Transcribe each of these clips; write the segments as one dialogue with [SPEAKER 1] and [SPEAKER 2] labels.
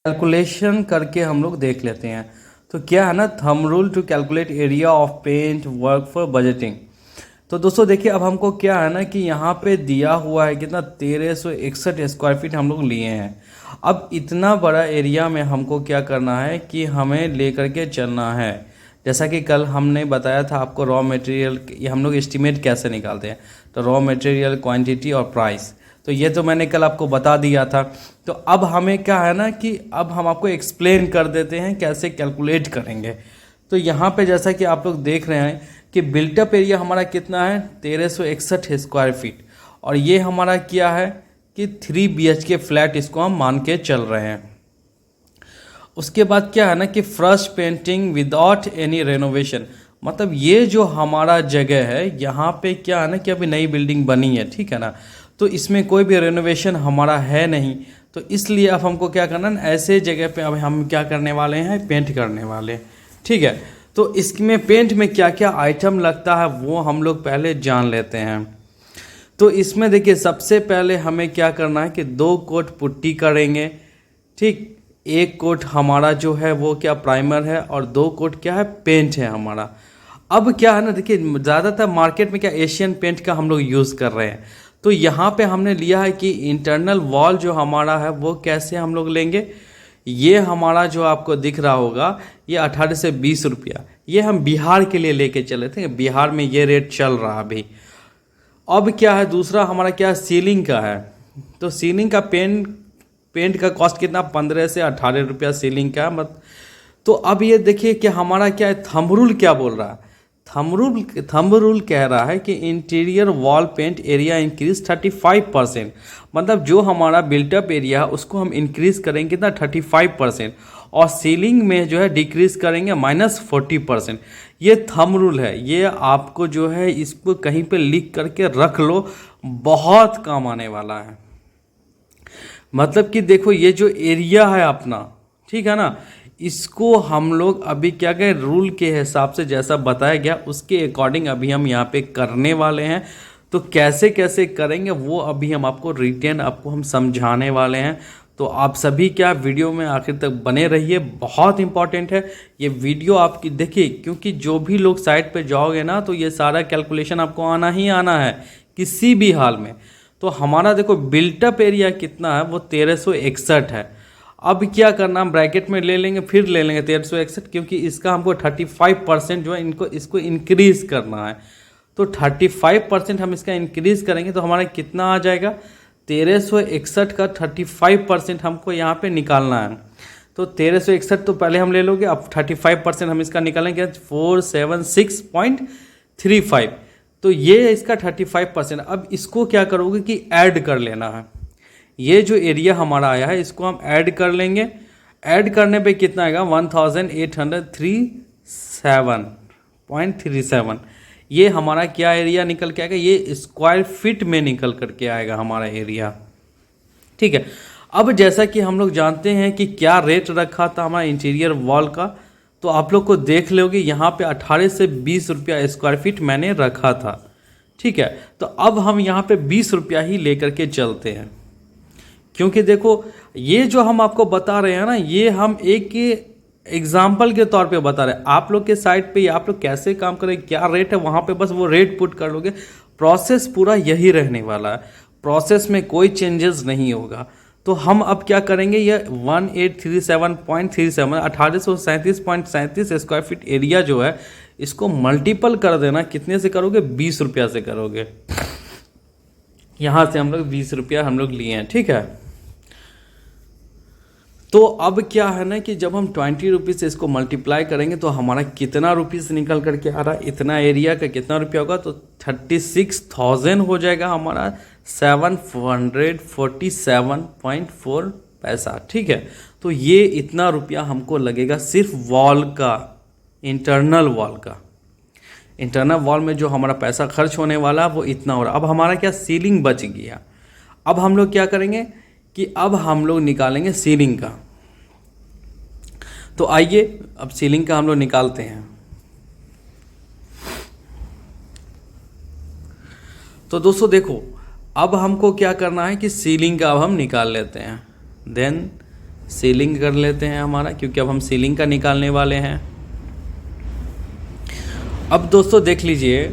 [SPEAKER 1] Calculation करके हम लोग देख लेते हैं। तो क्या है ना, thumb rule to calculate area of paint work for budgeting. तो दोस्तों देखिए, अब हमको क्या है ना कि यहाँ पे दिया हुआ है कितना, 1361 स्क्वायर फीट हम लोग लिए हैं। अब इतना बड़ा एरिया में हमको क्या करना है कि हमें लेकर के चलना है। जैसा कि कल हमने बताया था आपको रॉ मटेरियल हम लोग एस्टिमेट कैसे निकालते हैं। तो रॉ मटेरियल, क्वांटिटी और प्राइस, तो ये तो मैंने कल आपको बता दिया था। तो अब हमें क्या है ना कि अब हम आपको एक्सप्लेन कर देते हैं कैसे कैलकुलेट करेंगे। तो यहाँ पे जैसा कि आप लोग देख रहे हैं कि बिल्टअप एरिया हमारा कितना है, 1361 स्क्वायर फीट। और ये हमारा क्या है कि 3 BHK फ्लैट, इसको हम मान के चल रहे हैं। उसके बाद क्या है ना कि fresh painting without any renovation, मतलब ये जो हमारा जगह है यहाँ पे क्या है ना कि अभी नई बिल्डिंग बनी है, ठीक है ना। तो इसमें कोई भी रेनोवेशन हमारा है नहीं। तो इसलिए अब हमको क्या करना है, ऐसे जगह पे अब हम क्या करने वाले हैं, पेंट करने वाले हैं, ठीक है। तो इसमें पेंट में क्या क्या आइटम लगता है वो हम लोग पहले जान लेते हैं। तो इसमें देखिए, सबसे पहले हमें क्या करना है कि 2 कोट पुट्टी करेंगे, ठीक। 1 कोट हमारा जो है वो क्या प्राइमर है, और 2 कोट क्या है, पेंट है हमारा। अब क्या है ना, देखिए ज़्यादातर मार्केट में क्या एशियन पेंट का हम लोग यूज़ कर रहे हैं। तो यहाँ पे हमने लिया है कि इंटरनल वॉल जो हमारा है वो कैसे हम लोग लेंगे। ये हमारा जो आपको दिख रहा होगा, ये 18 से 20 रुपया, ये हम बिहार के लिए लेके चले थे, बिहार में ये रेट चल रहा अभी। अब क्या है, दूसरा हमारा क्या है, सीलिंग का है। तो सीलिंग का पेंट का कॉस्ट कितना, 15 से 18 रुपया सीलिंग का मत। तो अब ये देखिए कि हमारा क्या है, थंब रूल क्या बोल रहा है। थंब रूल कह रहा है कि interior wall paint area increase 35%, मतलब जो हमारा बिल्टअप एरिया है उसको हम इंक्रीज करेंगे कितना, 35%। और सीलिंग में जो है डिक्रीज करेंगे -40%। ये थंब रूल है, ये आपको जो है इसको कहीं पे लिख करके रख लो, बहुत काम आने वाला है। मतलब कि देखो, ये जो एरिया है अपना, ठीक है ना, इसको हम लोग अभी क्या करें, रूल के हिसाब से जैसा बताया गया उसके अकॉर्डिंग अभी हम यहाँ पे करने वाले हैं। तो कैसे कैसे करेंगे वो अभी हम आपको रिटेन आपको हम समझाने वाले हैं। तो आप सभी क्या वीडियो में आखिर तक बने रहिए, बहुत इंपॉर्टेंट है ये वीडियो आपकी। देखिए, क्योंकि जो भी लोग साइट पे जाओगे ना, तो ये सारा कैलकुलेशन आपको आना ही आना है किसी भी हाल में। तो हमारा देखो बिल्टअप एरिया कितना है, वो 1361 है। अब क्या करना, हम ब्रैकेट में ले लेंगे, फिर ले लेंगे 1361, क्योंकि इसका हमको 35% जो है इसको इंक्रीज करना है। तो 35% हम इसका इंक्रीज करेंगे तो हमारा कितना आ जाएगा, 1361 का 35% हमको यहाँ पे निकालना है। तो 1361 तो पहले हम ले लोगे, अब 35% हम इसका निकालेंगे 476.35। तो ये इसका 35%। अब इसको क्या करोगे कि ऐड कर लेना है। ये जो एरिया हमारा आया है इसको हम ऐड कर लेंगे। ऐड करने पे कितना आएगा, 1837.37। ये हमारा क्या एरिया निकल के आएगा, ये स्क्वायर फीट में निकल करके आएगा हमारा एरिया, ठीक है। अब जैसा कि हम लोग जानते हैं कि क्या रेट रखा था हमारा इंटीरियर वॉल का, तो आप लोग को देख लोगे यहाँ पे 18 से 20 रुपया स्क्वायर फीट मैंने रखा था, ठीक है। तो अब हम यहाँ पे 20 रुपया ही लेकर के चलते हैं, क्योंकि देखो ये जो हम आपको बता रहे हैं ना, ये हम एक एग्जाम्पल के तौर पे बता रहे हैं। आप लोग के साइट पे आप लोग कैसे काम करें, क्या रेट है, वहाँ पे बस वो रेट पुट कर लोगे। प्रोसेस पूरा यही रहने वाला है, प्रोसेस में कोई चेंजेस नहीं होगा। तो हम अब क्या करेंगे, ये 1837.37 1837.37 स्क्वायर फीट एरिया जो है इसको मल्टीपल कर देना, कितने से करोगे, 20 रुपया से करोगे। यहाँ से हम लोग 20 रुपया हम लोग लिए हैं, ठीक है। तो अब क्या है ना कि जब हम 20 रुपीज़ से इसको मल्टीप्लाई करेंगे तो हमारा कितना रुपीज़ निकल करके आ रहा है, इतना एरिया का कितना रुपया होगा, तो 36,000 हो जाएगा हमारा, 747.4 पैसा, ठीक है। तो ये इतना रुपया हमको लगेगा सिर्फ वॉल का, इंटरनल वॉल का। इंटरनल वॉल में जो हमारा पैसा खर्च होने वाला वो इतना हो रहा। अब हमारा क्या, सीलिंग बच गया। अब हम लोग क्या करेंगे कि अब हम लोग निकालेंगे सीलिंग का। तो आइए अब सीलिंग का हम लोग निकालते हैं। तो दोस्तों देखो, अब हमको क्या करना है कि सीलिंग का अब हम निकाल लेते हैं। देन सीलिंग कर लेते हैं हमारा, क्योंकि अब हम सीलिंग का निकालने वाले हैं। अब दोस्तों देख लीजिए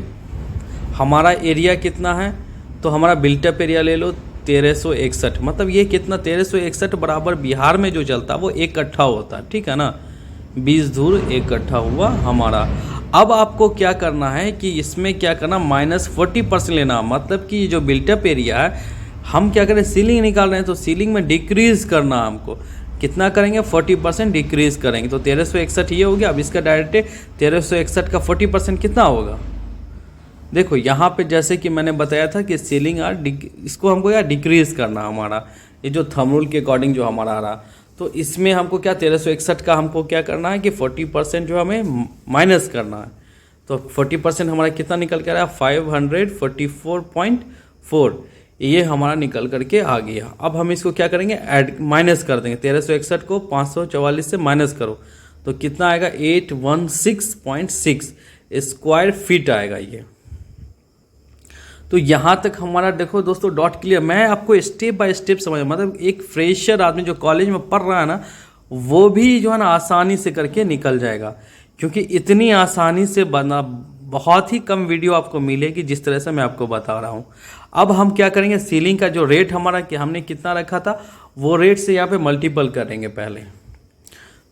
[SPEAKER 1] हमारा एरिया कितना है, तो हमारा बिल्टअप एरिया ले लो 1361, मतलब ये कितना 1361 बराबर बिहार में जो चलता है वो 1 कट्ठा होता है, ठीक है ना, 20 धूर 1 कट्ठा हुआ हमारा। अब आपको क्या करना है कि इसमें क्या करना, -40% लेना, मतलब कि जो बिल्टअप एरिया है हम क्या करें, सीलिंग निकाल रहे हैं तो सीलिंग में डिक्रीज़ करना हमको, कितना करेंगे 40% डिक्रीज़ करेंगे, तो 1361 ये हो गया। अब इसका डायरेक्ट 1361 का 40% कितना होगा, देखो यहाँ पे जैसे कि मैंने बताया था कि सीलिंग इसको हमको यार डिक्रीज़ करना हमारा, ये जो थंब रूल के अकॉर्डिंग जो हमारा आ रहा, तो इसमें हमको क्या 1361 का हमको क्या करना है कि 40% जो हमें माइनस करना है, तो 40% हमारा कितना निकल के आ रहा है 544.4, ये हमारा निकल करके आ गया। अब हम इसको क्या करेंगे, ऐड माइनस कर देंगे, 1361 को 544 से माइनस करो तो कितना आएगा 816.6 स्क्वायर फीट आएगा ये। तो यहाँ तक हमारा देखो दोस्तों डॉट क्लियर। मैं आपको स्टेप बाय स्टेप समझ, मतलब एक फ्रेशर आदमी जो कॉलेज में पढ़ रहा है ना, वो भी जो है ना आसानी से करके निकल जाएगा, क्योंकि इतनी आसानी से बना बहुत ही कम वीडियो आपको मिलेगी जिस तरह से मैं आपको बता रहा हूँ। अब हम क्या करेंगे, सीलिंग का जो रेट हमारा कि हमने कितना रखा था वो रेट से यहाँ पे मल्टीपल करेंगे पहले।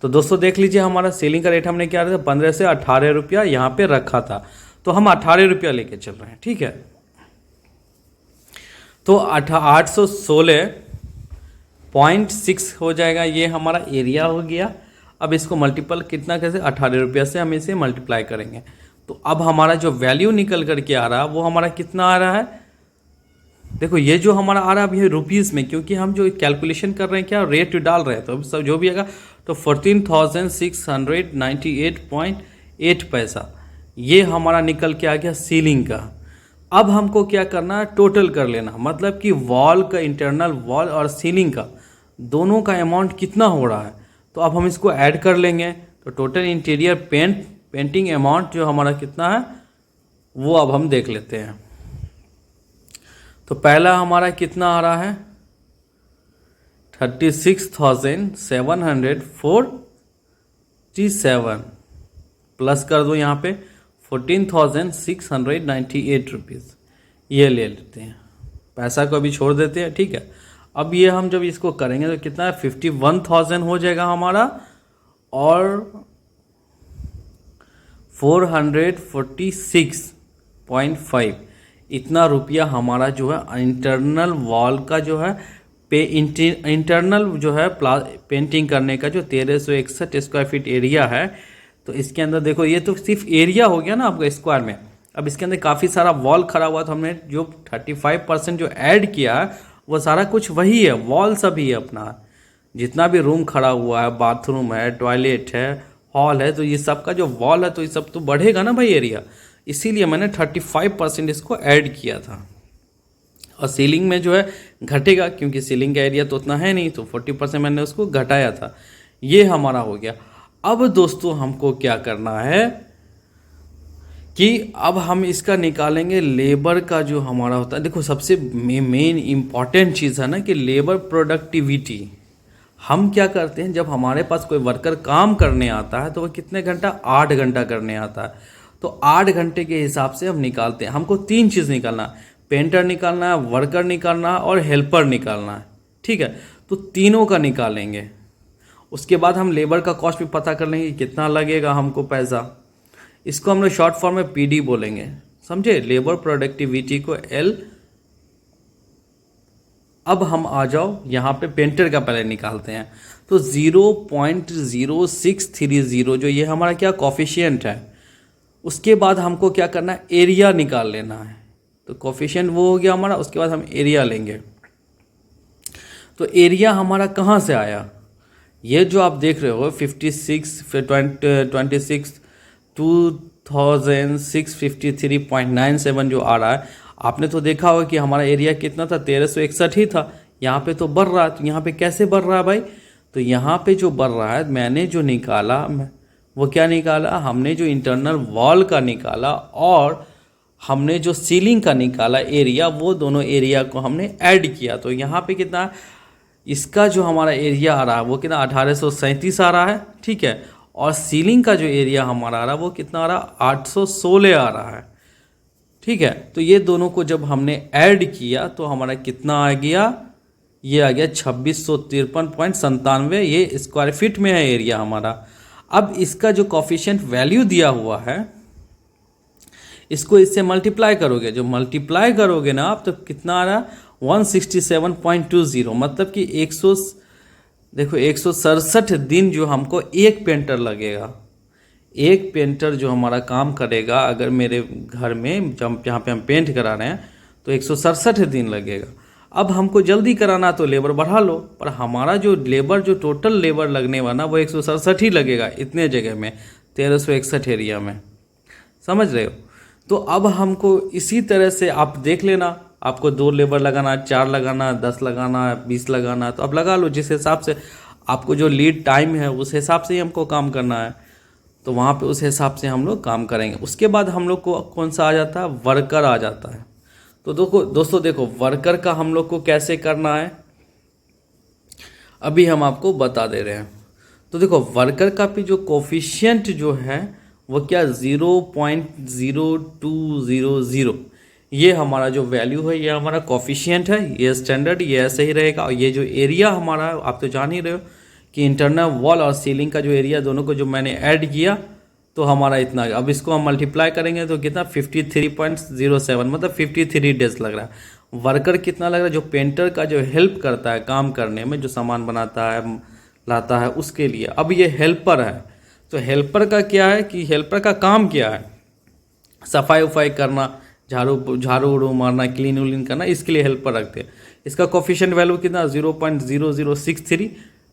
[SPEAKER 1] तो दोस्तों देख लीजिए हमारा सीलिंग का रेट हमने क्या रखा, 15 से 18 रुपया यहाँ पे रखा था, तो हम 18 रुपया लेके चल रहे हैं, ठीक है। तो 816.6 हो जाएगा, ये हमारा एरिया हो गया। अब इसको मल्टीपल कितना कैसे, 18 रुपया से हम इसे मल्टीप्लाई करेंगे, तो अब हमारा जो वैल्यू निकल करके आ रहा है वो हमारा कितना आ रहा है, देखो ये जो हमारा आ रहा है अभी रुपीज़ में, क्योंकि हम जो कैलकुलेशन कर रहे हैं क्या रेट डाल रहे हैं, तो सब जो भी आएगा तो 14,698.8 पैसा ये हमारा निकल के आ गया सीलिंग का। अब हमको क्या करना है, टोटल कर लेना, मतलब कि वॉल का, इंटरनल वॉल और सीलिंग का दोनों का अमाउंट कितना हो रहा है, तो अब हम इसको ऐड कर लेंगे। तो टोटल इंटीरियर पेंटिंग अमाउंट जो हमारा कितना है वो अब हम देख लेते हैं। तो पहला हमारा कितना आ रहा है 36,747, प्लस कर दो यहाँ पे 14,698 रुपीज़, ये ले लेते हैं, पैसा को अभी छोड़ देते हैं, ठीक है। अब ये हम जब इसको करेंगे तो कितना है 51,000 हो जाएगा हमारा, और 446.5 इतना रुपया हमारा जो है इंटरनल वॉल का जो है इंटरनल जो है पेंटिंग करने का जो 1361 स्क्वायर फीट एरिया है। तो इसके अंदर देखो ये तो सिर्फ एरिया हो गया ना आपका स्क्वायर में, अब इसके अंदर काफ़ी सारा वॉल खड़ा हुआ, तो हमने जो 35% जो ऐड किया है वो सारा कुछ वही है, वॉल सभी है अपना, जितना भी रूम खड़ा हुआ है, बाथरूम है, टॉयलेट है, हॉल है, तो ये सब का जो वॉल है तो ये सब तो बढ़ेगा ना भाई एरिया, इसीलिए मैंने 35% इसको ऐड किया था। और सीलिंग में जो है घटेगा, क्योंकि सीलिंग का एरिया तो उतना है नहीं, तो 40% मैंने उसको घटाया था, ये हमारा हो गया। अब दोस्तों हमको क्या करना है कि अब हम इसका निकालेंगे लेबर का जो हमारा होता है। देखो सबसे मेन इम्पॉर्टेंट चीज़ है ना कि लेबर प्रोडक्टिविटी। हम क्या करते हैं, जब हमारे पास कोई वर्कर काम करने आता है तो वह कितने घंटा, 8 घंटा करने आता है, तो 8 घंटे के हिसाब से हम निकालते हैं। हमको 3 चीज़ निकालना है, पेंटर निकालना है, वर्कर निकालना है और हेल्पर निकालना है, ठीक है। तो तीनों का निकालेंगे, उसके बाद हम लेबर का कॉस्ट भी पता कर लेंगे कितना लगेगा हमको पैसा। इसको हम लोग शॉर्ट फॉर्म में पीडी बोलेंगे, समझे, लेबर प्रोडक्टिविटी को एल। अब हम आ जाओ यहाँ पे पेंटर का पहले निकालते हैं, तो 0.0630 जो ये हमारा क्या कॉफिशिएंट है, उसके बाद हमको क्या करना है, एरिया निकाल लेना है। तो कॉफिशिएंट वो हो गया हमारा, उसके बाद हम एरिया लेंगे। तो एरिया हमारा कहाँ से आया, ये जो आप देख रहे हो 26,653.97 जो आ रहा है, आपने तो देखा होगा कि हमारा एरिया कितना था 1361 ही था, यहाँ पे तो बढ़ रहा है। तो यहाँ पे कैसे बढ़ रहा है भाई, तो यहाँ पे जो बढ़ रहा है मैंने जो निकाला वो क्या निकाला, हमने जो इंटरनल वॉल का निकाला और हमने जो सीलिंग का निकाला एरिया, वो दोनों एरिया को हमने ऐड किया। तो यहाँ पे कितना इसका जो हमारा एरिया आ रहा है वो कितना 1837 आ रहा है, ठीक है। और सीलिंग का जो एरिया हमारा आ रहा है वो कितना आ रहा है 816 आ रहा है, ठीक है। तो ये दोनों को जब हमने ऐड किया तो हमारा कितना आ गया, ये आ गया 2653.97, ये स्क्वायर फीट में है एरिया हमारा। अब इसका जो कॉफिशिएंट वैल्यू दिया हुआ है इसको इससे मल्टीप्लाई करोगे, जो मल्टीप्लाई करोगे ना आप तो कितना आ रहा है 167.20, मतलब कि 167 दिन जो हमको एक पेंटर लगेगा, एक पेंटर जो हमारा काम करेगा अगर मेरे घर में जब यहाँ पे हम पेंट करा रहे हैं तो 167 दिन लगेगा। अब हमको जल्दी कराना तो लेबर बढ़ा लो, पर हमारा जो लेबर जो टोटल लेबर लगने वाला वो 167 ही लगेगा इतने जगह में 1361 एरिया में, समझ रहे हो। तो अब हमको इसी तरह से आप देख लेना, आपको 2 लेबर लगाना, 4 लगाना, 10 लगाना, 20 लगाना, तो आप लगा लो जिस हिसाब से आपको जो लीड टाइम है उस हिसाब से ही हमको काम करना है, तो वहाँ पे उस हिसाब से हम लोग काम करेंगे। उसके बाद हम लोग को कौन सा आ जाता है, वर्कर आ जाता है। तो दोस्तों देखो वर्कर का हम लोग को कैसे करना है अभी हम आपको बता दे रहे हैं। तो देखो वर्कर का भी जो कोफिशिएंट जो है वो क्या 0.0200, ये हमारा जो वैल्यू है ये हमारा कोफिशिएंट है, ये स्टैंडर्ड, ये ऐसे ही रहेगा। और ये जो एरिया हमारा है आप तो जान ही रहे हो कि इंटरनल वॉल और सीलिंग का जो एरिया दोनों को जो मैंने ऐड किया तो हमारा इतना। अब इसको हम मल्टीप्लाई करेंगे तो कितना 53.07, मतलब 53 डेज लग रहा है। वर्कर कितना लग रहा है, जो पेंटर का जो हेल्प करता है काम करने में, जो सामान बनाता है लाता है उसके लिए। अब ये हेल्पर है, तो हेल्पर का क्या है कि हेल्पर का काम क्या है, सफाई उफाई करना, झाड़ू उड़ू मारना, क्लीन उलीन करना, इसके लिए हेल्पर रखते हैं। इसका कोफिशिएंट वैल्यू कितना 0.0063,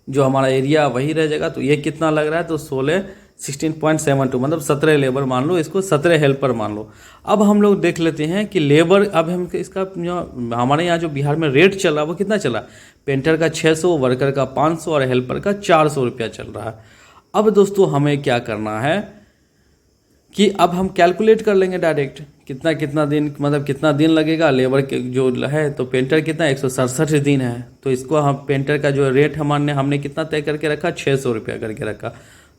[SPEAKER 1] जो हमारा एरिया वही रह जाएगा। तो ये कितना लग रहा है तो 16.72, मतलब 17 लेबर मान लो, इसको 17 हेल्पर मान लो। अब हम लोग देख लेते हैं कि लेबर, अब हम इसका हमारे यहाँ जो बिहार में रेट चला वो कितना चला, पेंटर का 600, वर्कर का 500 और हेल्पर का 400 रुपया चल रहा है। अब दोस्तों हमें क्या करना है कि अब हम कैलकुलेट कर लेंगे डायरेक्ट कितना दिन, मतलब कितना दिन लगेगा लेबर के जो है। तो पेंटर कितना 167 दिन है, तो इसको हम पेंटर का जो रेट हमने कितना तय करके रखा 600 रुपया करके रखा।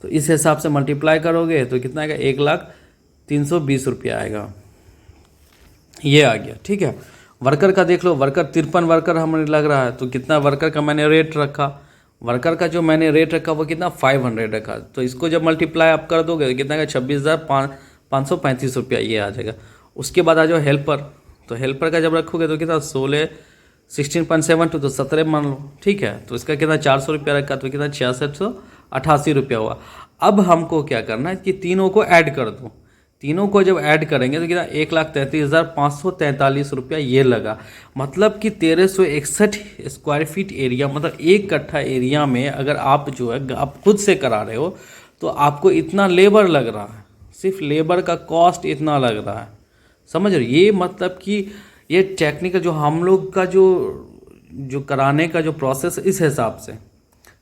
[SPEAKER 1] तो इस हिसाब से मल्टीप्लाई करोगे तो कितना आएगा 1,320 रुपया आएगा, ये आ गया, ठीक है। वर्कर का देख लो, वर्कर 53 वर्कर हमें लग रहा है, तो कितना वर्कर का मैंने रेट रखा, वर्कर का जो मैंने रेट रखा वो कितना 500 रखा। तो इसको जब मल्टीप्लाई आप कर दोगे तो कितना का 26,535 रुपया ये आ जाएगा। उसके बाद आ जाओ हेल्पर, तो हेल्पर का जब रखोगे तो कितना 16.72, तो 17 मान लो, ठीक है। तो इसका कितना 400 रुपया रखा, तो कितना 6688 रुपया हुआ। अब हमको क्या करना है कि तीनों को ऐड कर दो, तीनों को जब ऐड करेंगे तो कितना 1,33,543 रुपया ये लगा। मतलब कि 1361 स्क्वायर फीट एरिया, मतलब एक कट्ठा एरिया में अगर आप जो है आप खुद से करा रहे हो तो आपको इतना लेबर लग रहा है, सिर्फ लेबर का कॉस्ट इतना लग रहा है, समझ रहे हो। ये मतलब कि ये टेक्निकल जो हम लोग का जो कराने का जो प्रोसेस इस हिसाब से,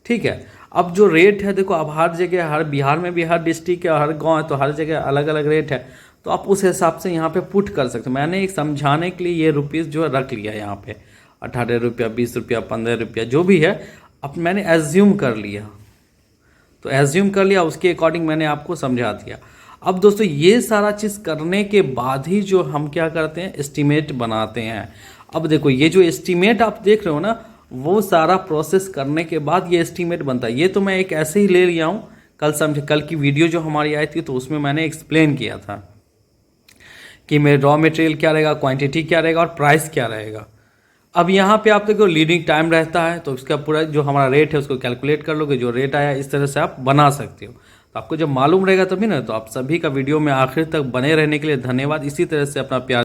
[SPEAKER 1] ठीक है। अब जो रेट है देखो, अब हर जगह, हर बिहार में भी हर डिस्ट्रिक्ट है, हर गांव है, तो हर जगह अलग अलग रेट है, तो आप उस हिसाब से यहाँ पे पुट कर सकते हो। मैंने एक समझाने के लिए ये रुपीज़ जो है रख लिया यहाँ पे 18 रुपया, 20 रुपया, 15 रुपया जो भी है, अब मैंने एज्यूम कर लिया, तो एज्यूम कर लिया, उसके अकॉर्डिंग मैंने आपको समझा दिया। अब दोस्तों ये सारा चीज़ करने के बाद ही जो हम क्या करते हैं एस्टीमेट बनाते हैं। अब देखो ये जो एस्टीमेट आप देख रहे हो ना, वो सारा प्रोसेस करने के बाद ये एस्टीमेट बनता है। ये तो मैं एक ऐसे ही ले लिया हूँ, कल की वीडियो जो हमारी आई थी तो उसमें मैंने एक्सप्लेन किया था कि मेरे रॉ मटेरियल क्या रहेगा, क्वांटिटी क्या रहेगा और प्राइस क्या रहेगा। अब यहाँ पे आप देखो लीडिंग टाइम रहता है, तो उसका पूरा जो हमारा रेट है उसको कैलकुलेट कर लोगे, जो रेट आया इस तरह से आप बना सकते हो। तो आपको जब मालूम रहेगा तभी ना, तो आप सभी का वीडियो में आखिर तक बने रहने के लिए धन्यवाद। इसी तरह से अपना प्यार